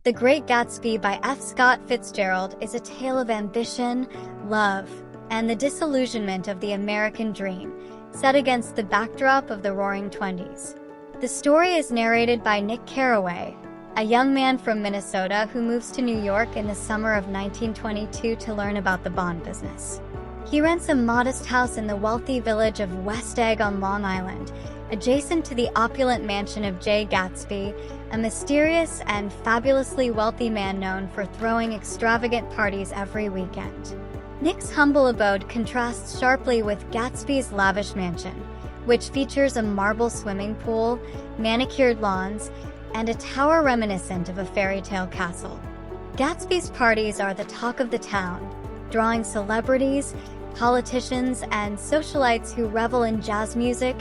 The Great Gatsby by F. Scott Fitzgerald is a tale of ambition, love, and the disillusionment of the American dream, set against the backdrop of the Roaring Twenties. The story is narrated by Nick Carraway, a young man from Minnesota who moves to New York in the summer of 1922 to learn about the bond business. He rents a modest house in the wealthy village of West Egg on Long Island, adjacent to the opulent mansion of J. Gatsby, a mysterious and fabulously wealthy man known for throwing extravagant parties every weekend. Nick's humble abode contrasts sharply with Gatsby's lavish mansion, which features a marble swimming pool, manicured lawns, and a tower reminiscent of a fairy tale castle. Gatsby's parties are the talk of the town, drawing celebrities, politicians, and socialites who revel in jazz music,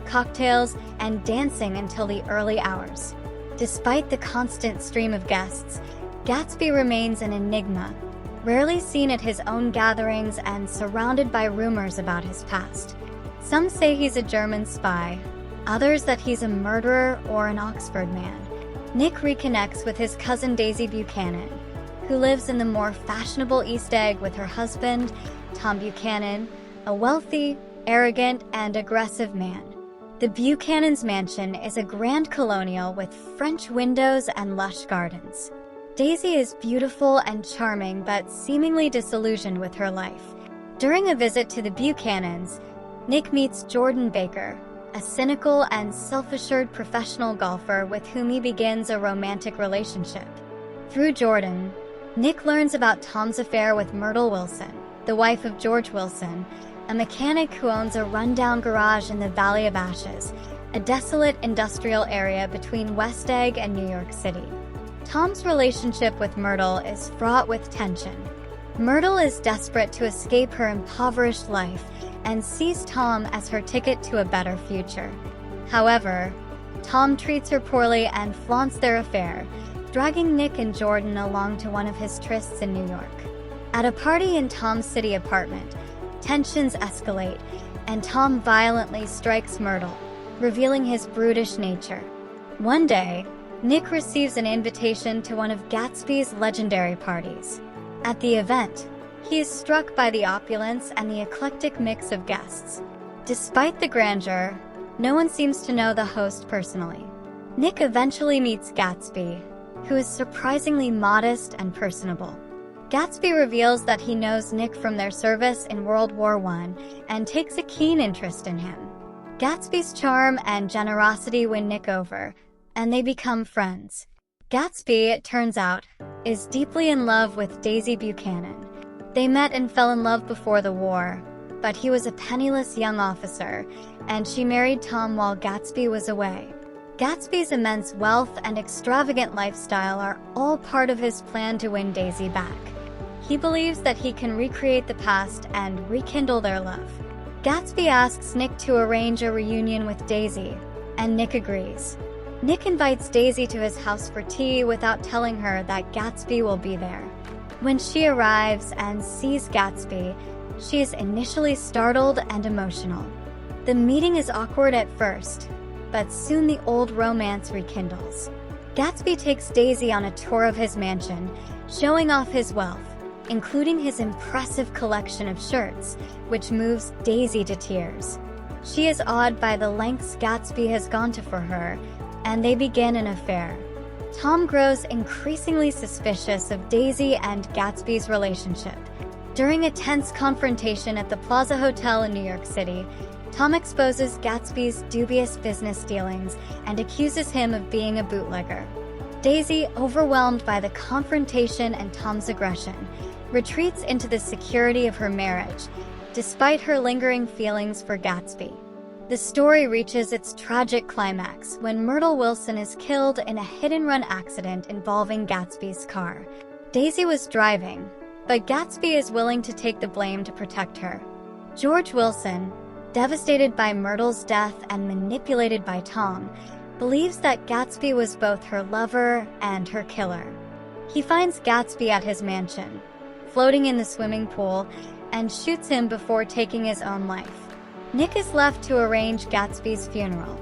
cocktails, and dancing until the early hours. Despite the constant stream of guests, Gatsby remains an enigma, rarely seen at his own gatherings and surrounded by rumors about his past. Some say he's a German spy, others that he's a murderer or an Oxford man. Nick reconnects with his cousin Daisy Buchanan, who lives in the more fashionable East Egg with her husband, Tom Buchanan, a wealthy, arrogant, and aggressive man. The Buchanan's mansion is a grand colonial with French windows and lush gardens. Daisy is beautiful and charming but seemingly disillusioned with her life. During a visit to the Buchanans, Nick meets Jordan Baker, a cynical and self-assured professional golfer with whom he begins a romantic relationship. Through Jordan, Nick learns about Tom's affair with Myrtle Wilson, the wife of George Wilson, a mechanic who owns a rundown garage in the Valley of Ashes, a desolate industrial area between West Egg and New York City. Tom's relationship with Myrtle is fraught with tension. Myrtle is desperate to escape her impoverished life and sees Tom as her ticket to a better future. However, Tom treats her poorly and flaunts their affair, dragging Nick and Jordan along to one of his trysts in New York. At a party in Tom's city apartment, tensions escalate, and Tom violently strikes Myrtle, revealing his brutish nature. One day, Nick receives an invitation to one of Gatsby's legendary parties. At the event, he is struck by the opulence and the eclectic mix of guests. Despite the grandeur, no one seems to know the host personally. Nick eventually meets Gatsby, who is surprisingly modest and personable. Gatsby reveals that he knows Nick from their service in World War I and takes a keen interest in him. Gatsby's charm and generosity win Nick over, and they become friends. Gatsby, it turns out, is deeply in love with Daisy Buchanan. They met and fell in love before the war, but he was a penniless young officer, and she married Tom while Gatsby was away. Gatsby's immense wealth and extravagant lifestyle are all part of his plan to win Daisy back. He believes that he can recreate the past and rekindle their love. Gatsby asks Nick to arrange a reunion with Daisy, and Nick agrees. Nick invites Daisy to his house for tea without telling her that Gatsby will be there. When she arrives and sees Gatsby, she is initially startled and emotional. The meeting is awkward at first, but soon the old romance rekindles. Gatsby takes Daisy on a tour of his mansion, showing off his wealth, including his impressive collection of shirts, which moves Daisy to tears. She is awed by the lengths Gatsby has gone to for her, and they begin an affair. Tom grows increasingly suspicious of Daisy and Gatsby's relationship. During a tense confrontation at the Plaza Hotel in New York City, Tom exposes Gatsby's dubious business dealings and accuses him of being a bootlegger. Daisy, overwhelmed by the confrontation and Tom's aggression, retreats into the security of her marriage, despite her lingering feelings for Gatsby. The story reaches its tragic climax when Myrtle Wilson is killed in a hit-and-run accident involving Gatsby's car. Daisy was driving, but Gatsby is willing to take the blame to protect her. George Wilson, devastated by Myrtle's death and manipulated by Tom, believes that Gatsby was both her lover and her killer. He finds Gatsby at his mansion, floating in the swimming pool, and shoots him before taking his own life. Nick is left to arrange Gatsby's funeral.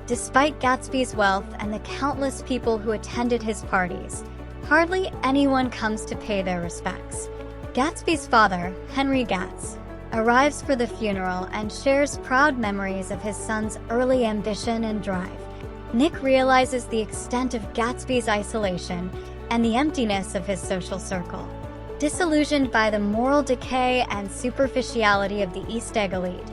Despite Gatsby's wealth and the countless people who attended his parties, hardly anyone comes to pay their respects. Gatsby's father, Henry Gatz, arrives for the funeral and shares proud memories of his son's early ambition and drive. Nick realizes the extent of Gatsby's isolation and the emptiness of his social circle. Disillusioned by the moral decay and superficiality of the East Egg elite,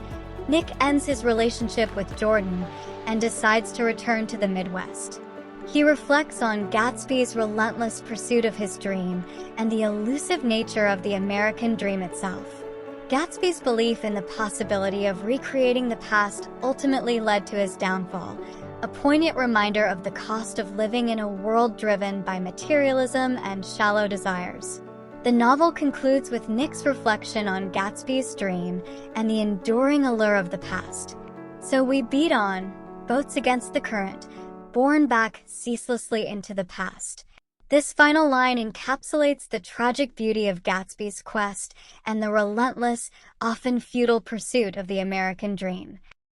Nick ends his relationship with Jordan and decides to return to the Midwest. He reflects on Gatsby's relentless pursuit of his dream and the elusive nature of the American dream itself. Gatsby's belief in the possibility of recreating the past ultimately led to his downfall, a poignant reminder of the cost of living in a world driven by materialism and shallow desires. The novel concludes with Nick's reflection on Gatsby's dream and the enduring allure of the past. So we beat on, boats against the current, borne back ceaselessly into the past. This final line encapsulates the tragic beauty of Gatsby's quest and the relentless, often futile pursuit of the American dream.